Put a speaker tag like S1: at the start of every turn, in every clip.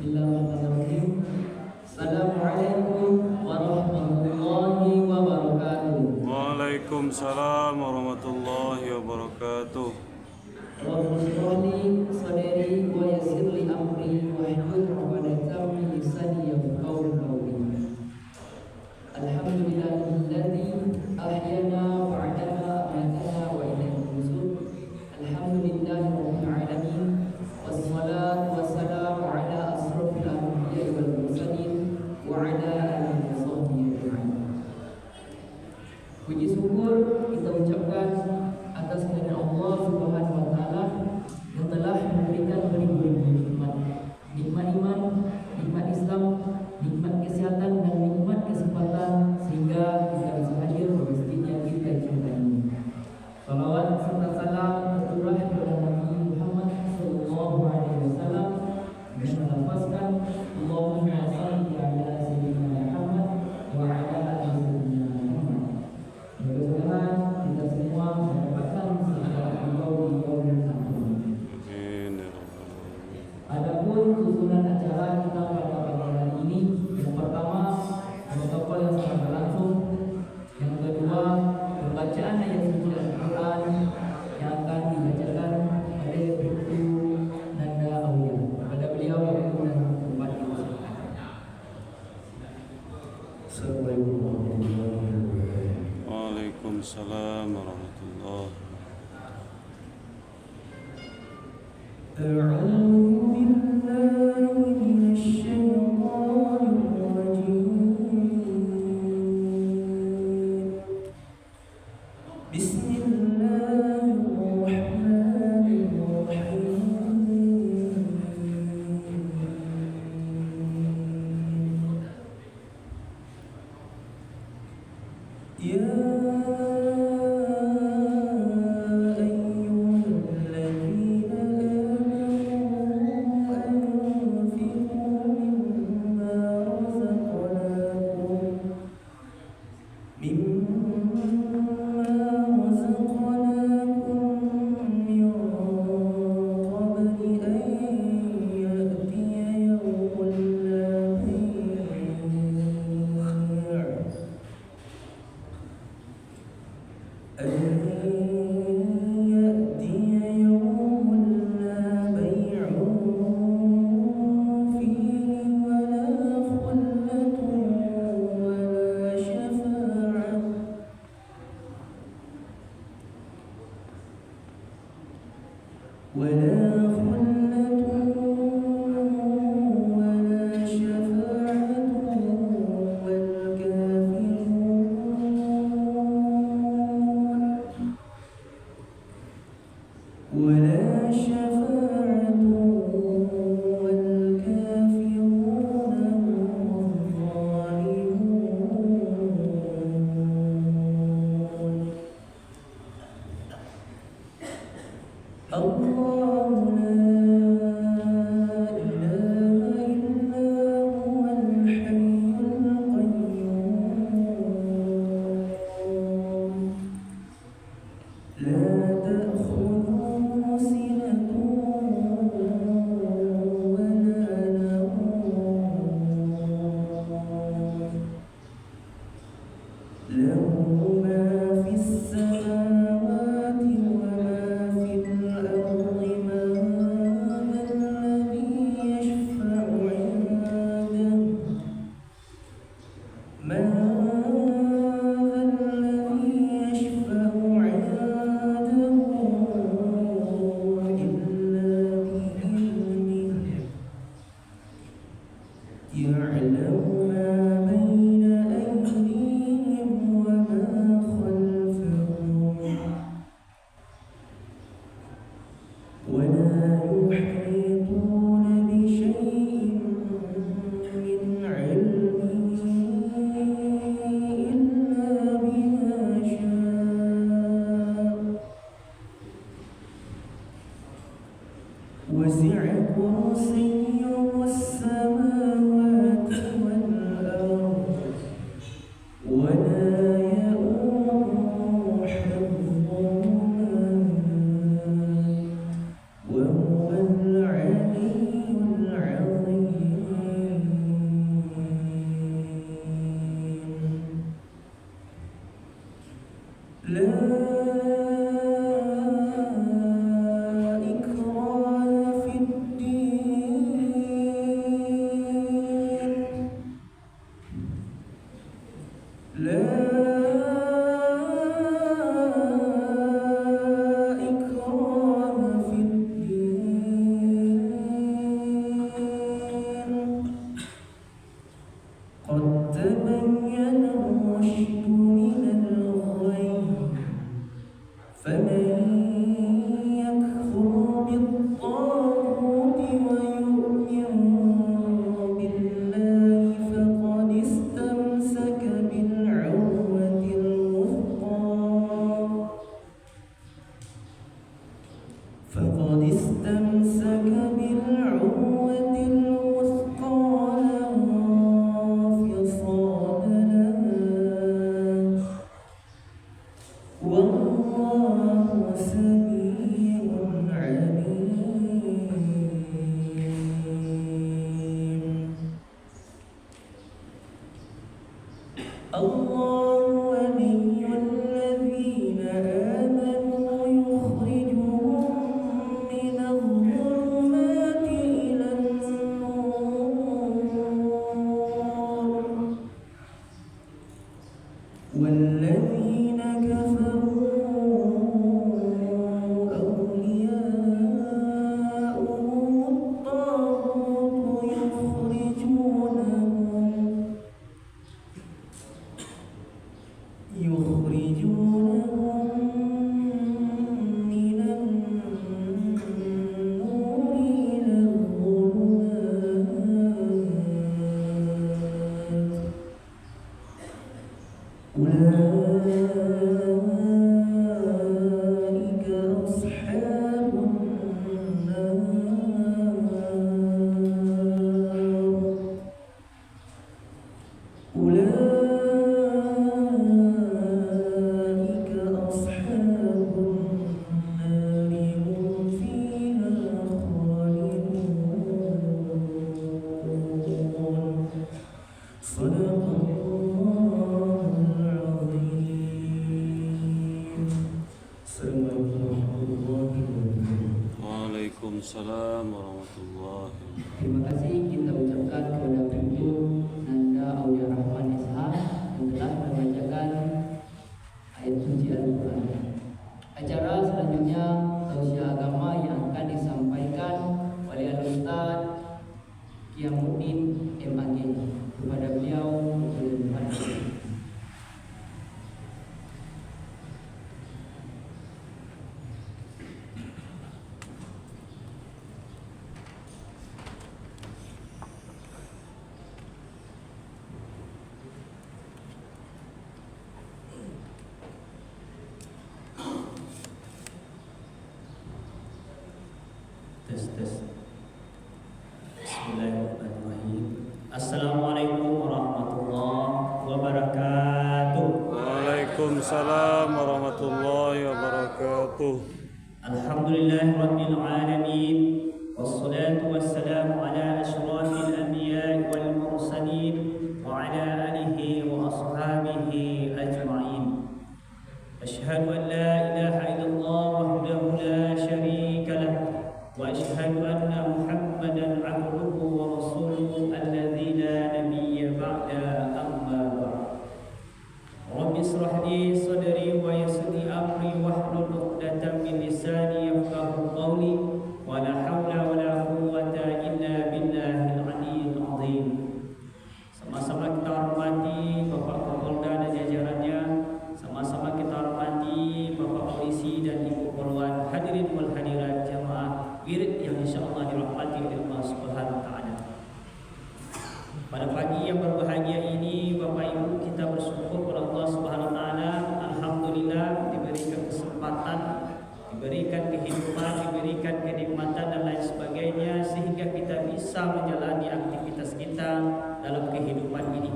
S1: Bismillahirrahmanirrahim. Assalamualaikum warahmatullahi wabarakatuh.
S2: Waalaikumsalam warahmatullahi wabarakatuh.
S1: Rabbi shrah li sadri wa yassir li amri wahlul 'uqdatam min lisani yafqahu qawli. Alhamdulillahilladzi ahyana ba'dama amatana wa ilaihi nusyur. Alhamdulillahirabbil alamin. Wassalatu wassalamu ala asrofil anbiya'i wal mursalin wa ala alihi washabbihi ajma'in. Puji syukur kita ucapkan atas kehadiran Allah Subhanahu wa taala yang telah memberikan beribu-ribu nikmat. Nikmat iman, nikmat Islam, nikmat kesehatan dan nikmat kesempatan sehingga kita bisa hadir di masjid yang kita cintai ini. Salawat serta salam tercurah kepada Nabi Muhammad sallallahu alaihi wasallam dengan melafazkan Allahumma shalli ala sayyidina Muhammad wa ala ali sayyidina Muhammad. Mudah-mudahan kita semua mendapatkan syafaat beliau di yaumil akhir. Adapun susunan acara kita pada pagi hari ini, yang pertama protokol yang sedang berlangsung, yang kedua pembacaan ayat suci Al-Quran yang akan dibacakan oleh Ibu Nanda Aulia. Kepada beliau waktu dan tempat dipersilakan. Assalamualaikum warahmatullahi wabarakatuh.
S2: Waalaikumsalam warahmatullahi wabarakatuh.
S1: أعوذ بالله من الشيطان الرجيم. بسم الله الرحمن الرحيم. يا وهو العلي العظيم.
S2: Waalaikumsalam warahmatullahi wabarakatuh.
S1: Terima kasih kita ucapkan kepada Ibu Nanda Aulia Rahman SH yang telah membacakan ayat suci Al-Quran. Acara selanjutnya tausiah agama yang akan disampaikan oleh Al-Ustaz Qiyamuddin MAG. Kepada beliau berterima kasih.
S3: Tes. Bismillahirrahmanirrahim. Assalamualaikum warahmatullahi wabarakatuh.
S2: Waalaikumsalam warahmatullahi wabarakatuh.
S3: Alhamdulillahirabbil alamin. Wassalatu wassalamu ala asyrafil anbiya'i wal mursalin wa ala alihi wa ashabihi ajma'in. Asyhadu an la ilaha illallah wahdahu la syarika lah. وأشهد أن محمدا عبده ورسوله الذي لا نبي بعده أما بعد رب اشرح لي صدري ويسر لي أمري واحلل عقدة من لساني يفقهوا قولي ولا حول ولا قوة إلا بالله العلي العظيم. Sama-sama kita hormati Bapak Kapolda dan jajarannya, sama-sama kita hormati Bapak Polisi dan Ibu Polwan, hadirin wal hadirat jamaah wirid yang insyaallah dirahmati oleh Allah Subhanahu wa taala. Pada pagi yang berbahagia ini Bapak Ibu, kita bersyukur kepada Allah Subhanahu wa taala. Alhamdulillah diberikan kesempatan, diberikan kehidupan, diberikan kenikmatan dan lain sebagainya sehingga kita bisa menjalani aktivitas kita dalam kehidupan ini.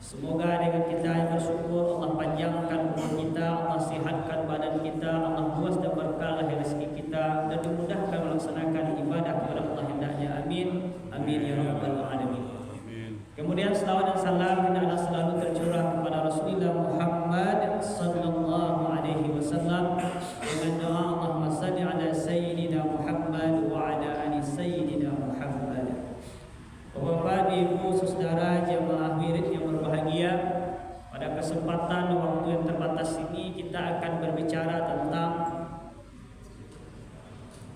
S3: Semoga dengan kita yang bersyukur Allah panjangkan umur kita, Allah sihatkan badan kita, Allah luas dan berkah rezeki kita dan dimudahkan melaksanakan ibadah kepada Allah hendaknya. Amin. Amin ya rabbal alamin. Kemudian selawat dan salam hendaklah selalu tercurah kepada Rasulullah Muhammad sallallahu alaihi wasallam dengan doa Allahumma shalli ala sayyidina Muhammad wa ala ali sayyidina Muhammad. Bapak, Ibu, saudara jemaah wirid yang berbahagia, pada kesempatan waktu yang terbatas ini kita akan berbicara tentang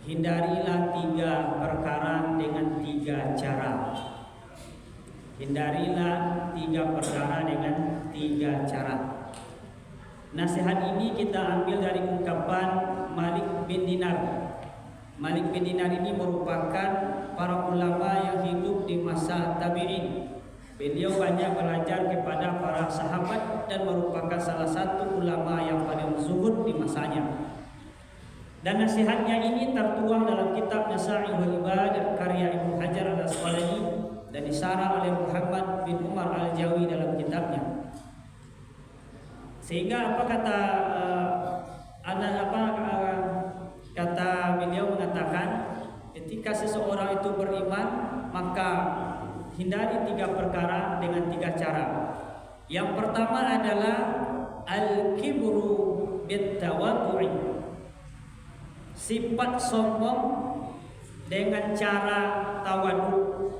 S3: hindarilah 3 perkara dengan 3 cara. Hindarilah 3 perkara dengan 3 cara. Nasihat ini kita ambil dari ungkapan Malik bin Dinar. Malik bin Dinar ini merupakan para ulama yang hidup di masa tabi'in. Beliau banyak belajar kepada para sahabat dan merupakan salah satu ulama yang paling zuhud di masanya. Dan nasihatnya ini tertuang dalam kitab Nasaihul Ibad karya Ibnu Hajar Al-Asqalani dan disarah oleh Muhammad bin Umar Al-Jawi dalam kitabnya. Sehingga kata beliau mengatakan, ketika seseorang itu beriman, maka hindari 3 perkara dengan 3 cara. Yang pertama adalah al-kibru bit-tawaddu'i, sifat sombong dengan cara tawadhu.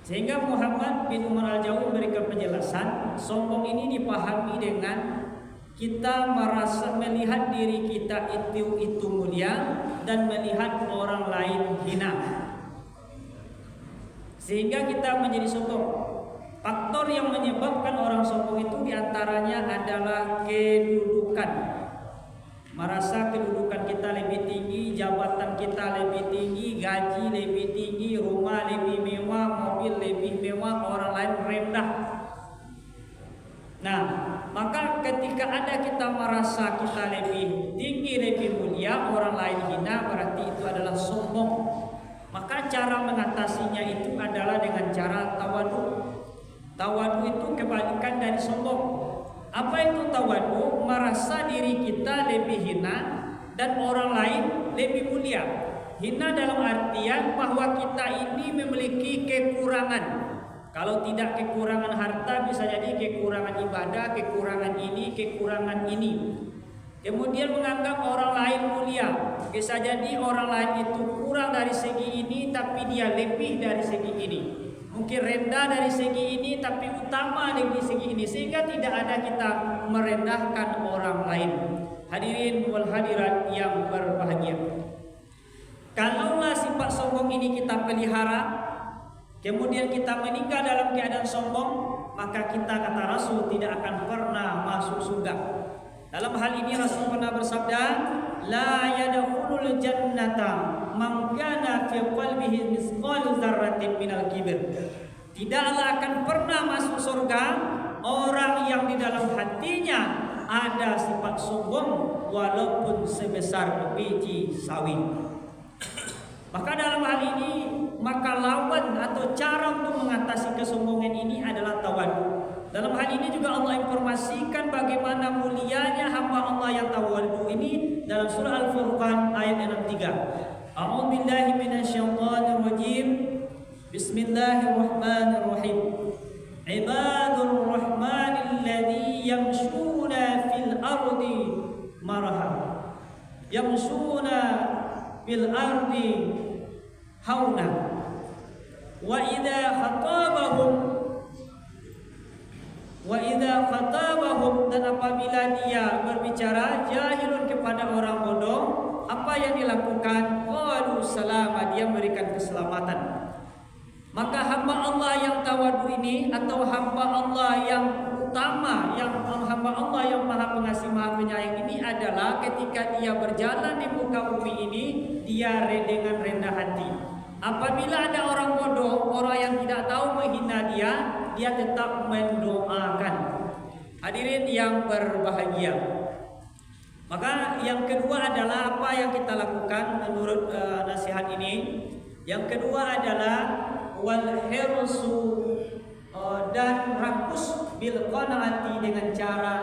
S3: Sehingga Muhammad bin Umar Al-Jawi memberikan penjelasan, sombong ini dipahami dengan kita merasa melihat diri kita itu mulia dan melihat orang lain hina, sehingga kita menjadi sombong. Faktor yang menyebabkan orang sombong itu diantaranya adalah kedudukan. Merasa kedudukan kita lebih tinggi, jabatan kita lebih tinggi, gaji lebih tinggi, rumah lebih mewah, mobil lebih mewah, orang lain rendah. Nah, maka ketika ada kita merasa kita lebih tinggi, lebih mulia, orang lain hina, berarti itu adalah sombong. Maka cara mengatasinya itu adalah dengan cara tawadhu. Tawadhu itu kebalikan dari sombong. Apa itu tawadhu? Merasa diri kita lebih hina dan orang lain lebih mulia. Hina dalam artian bahwa kita ini memiliki kekurangan. Kalau tidak kekurangan harta, bisa jadi kekurangan ibadah, kekurangan ini, kekurangan ini. kemudian menganggap orang lain mulia. Bisa jadi orang lain itu kurang dari segi ini tapi dia lebih dari segi ini. Mungkin rendah dari segi ini tapi utama dari segi ini, sehingga tidak ada kita merendahkan orang lain. Hadirin wal hadirat yang berbahagia, kalaulah sifat sombong ini kita pelihara, kemudian kita meninggal dalam keadaan sombong, maka kita, kata Rasul, tidak akan pernah masuk surga. Dalam hal ini Rasul pernah bersabda, la yadkhulul jannata man kana fi qalbihi misqalu dzarratin minal kibr. Tidaklah akan pernah masuk surga orang yang di dalam hatinya ada sifat sombong walaupun sebesar biji sawi. Maka dalam hal ini, maka lawan atau cara untuk mengatasi kesombongan ini adalah tawadu. Dalam hal ini juga Allah informasikan bagaimana mulianya hamba Allah yang tawadu ini dalam surah Al-Furqan ayat 63. A'udzubillahi minasyaitonir rajim. Bismillahirrahmanirrahim. Ibadur rahmanil ladzi yamshuna fil ardi maraha. Yamshuna fil ardi hauna. Wa idza khatabahum dan apabila dia berbicara jahilun kepada orang bodoh, apa yang dilakukan? Qalu salama, dia memberikan keselamatan. Maka hamba Allah yang tawadu ini atau hamba Allah yang utama, yang hamba Allah yang maha pengasih maha penyayang ini adalah ketika dia berjalan di muka bumi ini, dia dengan rendah hati. Apabila ada orang bodoh, orang yang tidak tahu menghina dia tetap mendoakan. Hadirin yang berbahagia, maka yang kedua adalah apa yang kita lakukan menurut nasihat ini. Yang kedua adalah wal hirsu, dan rakus bil qanaati, dengan cara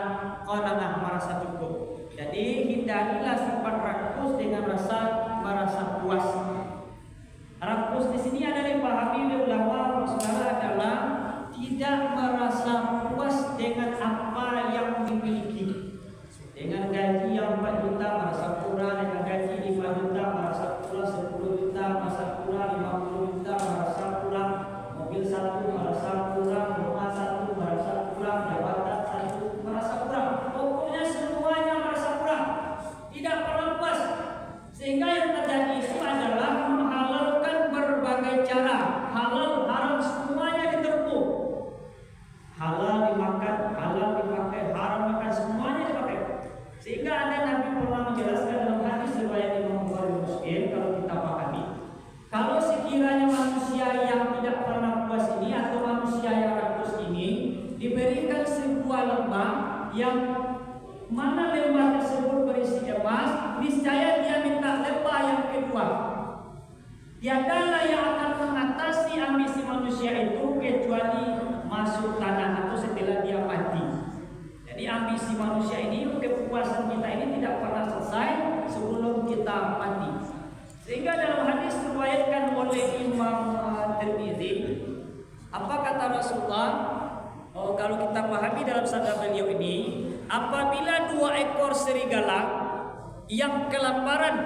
S3: qanaah, merasa cukup. Jadi hindarilah sifat rakus dengan merasa puas. Rakus di sini adalah dipahami oleh ulama saudara adalah tidak merasa puas dengan apa yang dimiliki. Dengan gaji yang 4 juta merasa kurang, dengan gaji 5 juta merasa kurang, 10 juta merasa kurang, 50 juta merasa kurang, mobil 1 merasa kurang, rumah 1 merasa kurang, jabatan 1 merasa kurang. Pokoknya semuanya merasa kurang, tidak pernah puas. Sehingga yang terjadi itu adalah menghalalkan berbagai cara, halal haram semuanya diterpu. Halal dimakan, halal dipakai, haram makan, semuanya dipakai. Sehingga ada Nabi pernah menjelaskan dalam hadis riwayat Imam Bukhari Muslim, kalau kita pahami, kalau sekiranya manusia yang tidak pernah puas ini atau manusia yang rakus ini diberikan sebuah lembah yang mana lembah tersebut berisi emas, niscaya dia minta lembah yang kedua. Tiadalah yang akan mengatasi ambisi manusia itu kecuali masuk tanah atau setelah dia mati. Jadi ambisi manusia ini, kepuasan kita ini tidak pernah selesai sebelum kita mati. Sehingga dalam hadis diriwayatkan oleh Imam Tirmizi, apa kata Rasulullah? Kalau kita pahami dalam sabda beliau ini, apabila 2 ekor serigala yang kelaparan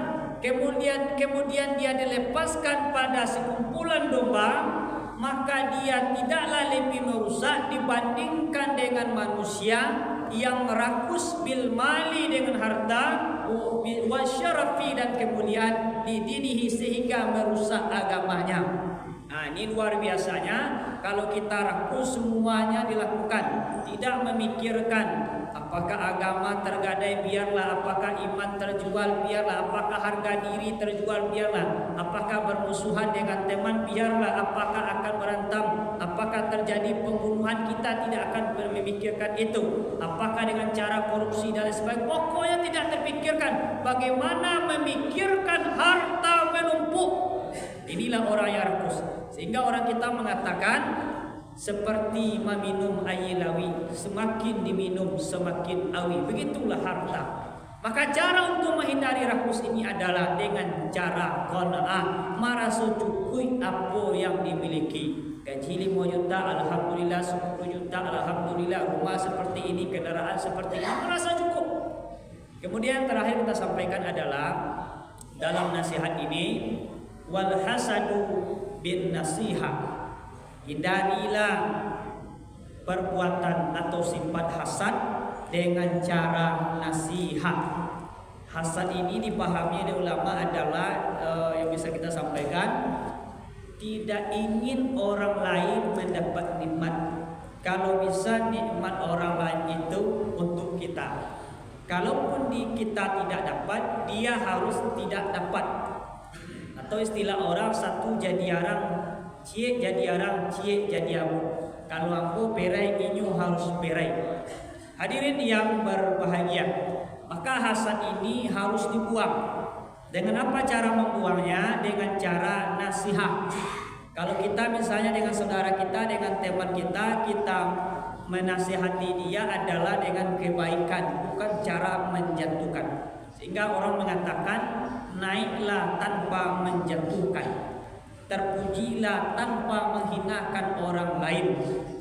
S3: kemudian dia dilepaskan pada sekumpulan domba, maka dia tidaklah lebih merusak dibandingkan dengan manusia yang rakus bil mali, dengan harta, wa syarafi, dan kemuliaan di dinihi, sehingga merusak agamanya. Nah, ini luar biasanya kalau kita rakus semuanya dilakukan, tidak memikirkan apakah agama tergadai, biarlah, apakah iman terjual, biarlah, apakah harga diri terjual, biarlah, apakah bermusuhan dengan teman, biarlah, apakah akan berantem, apakah terjadi pembunuhan, kita tidak akan memikirkan itu, apakah dengan cara korupsi dan sebagainya, pokoknya tidak terpikirkan. Bagaimana memikirkan harta menumpuk. Inilah orang yang rakus. Sehingga orang kita mengatakan seperti meminum air lawi, semakin diminum semakin awi. Begitulah harta. Maka cara untuk menghindari rakus ini adalah dengan cara qanaah, merasa cukup apa yang dimiliki. Gaji 5 juta, alhamdulillah, 10 juta, alhamdulillah, rumah seperti ini, kendaraan seperti ini, merasa cukup. Kemudian terakhir kita sampaikan adalah dalam nasihat ini, wal hasadu bin nasihat. Hindarilah perbuatan atau sifat hasad dengan cara nasihat. Hasad ini dipahami oleh ulama adalah yang bisa kita sampaikan, tidak ingin orang lain mendapat nikmat. Kalau bisa nikmat orang lain itu untuk kita. Kalaupun kita tidak dapat, dia harus tidak dapat. Atau istilah orang, satu jadi arang, cie jadi arang, cie jadi abu. Kalau aku perai, inyu harus perai. Hadirin yang berbahagia, maka hasad ini harus dibuang. Dengan apa cara membuangnya? Dengan cara nasihat. Kalau kita misalnya dengan saudara kita, dengan teman kita menasihati dia adalah dengan kebaikan, bukan cara menjatuhkan. Sehingga orang mengatakan, naiklah tanpa menjatuhkan, terpujilah tanpa menghinakan orang lain,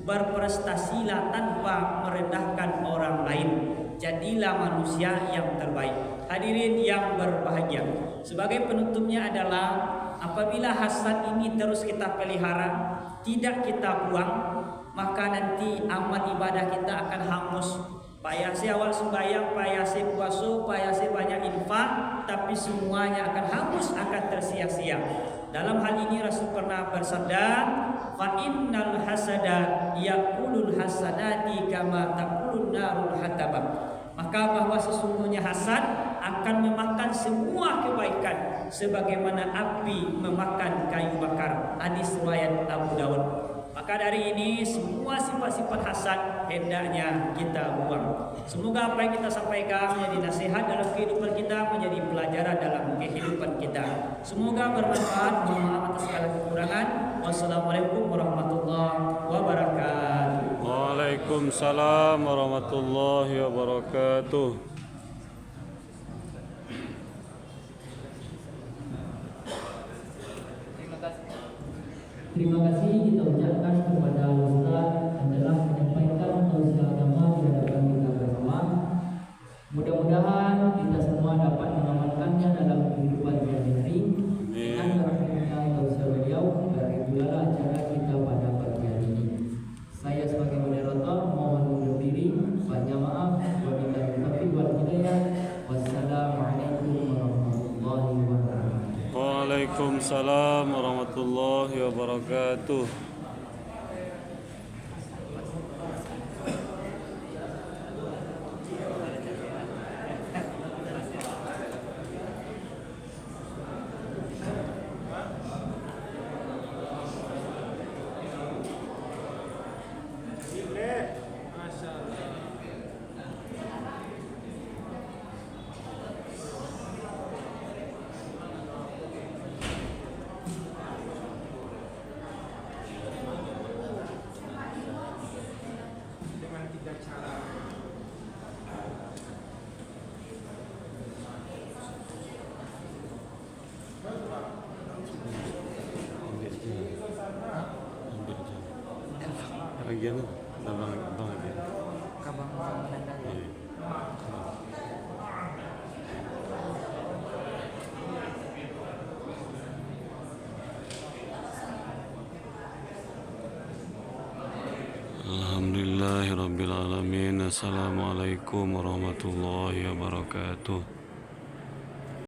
S3: berprestasilah tanpa merendahkan orang lain, jadilah manusia yang terbaik. Hadirin yang berbahagia, sebagai penutupnya adalah apabila hasad ini terus kita pelihara, tidak kita buang, maka nanti amal ibadah kita akan hangus. Payasi awal sembahyang, payasi puasa, payasi banyak infak, tapi semuanya akan hangus, akan tersia-sia. Dalam hal ini Rasul pernah bersabda, fa innal hasada yaqulul hasanati kama taqulun narul hatabah. Maka bahwa sesungguhnya hasad akan memakan semua kebaikan sebagaimana api memakan kayu bakar. Hadis riwayat Abu Dawud. Maka dari ini semua sifat-sifat hasad hendaknya kita buang. Semoga apa yang kita sampaikan menjadi nasihat dalam kehidupan kita, menjadi pelajaran dalam kehidupan kita. Semoga bermanfaat. Mohon maaf atas segala kekurangan. Wassalamualaikum warahmatullahi wabarakatuh.
S2: Waalaikumsalam warahmatullahi wabarakatuh.
S1: Terima kasih kita ucapkan kepada Ustaz yang telah menyampaikan tausiah agama di hadapan kita bersama. Mudah-mudahan kita semua dapat mengamalkannya dalam kehidupan sehari-hari. Dengan berkaitan tausiah beliau, berikutlah acara kita pada pagi hari ini. Saya sebagai moderator mohon undur diri. Banyak maaf. Wabillahi taufiq wal hidayah. Wassalamualaikum warahmatullahi wabarakatuh.
S2: Waalaikumsalam warahmatullahi wabarakatuh. Bagian abang lagi.
S4: Kabang Nanda.
S2: Alhamdulillahirabbil alamin. Assalamualaikum warahmatullahi wabarakatuh.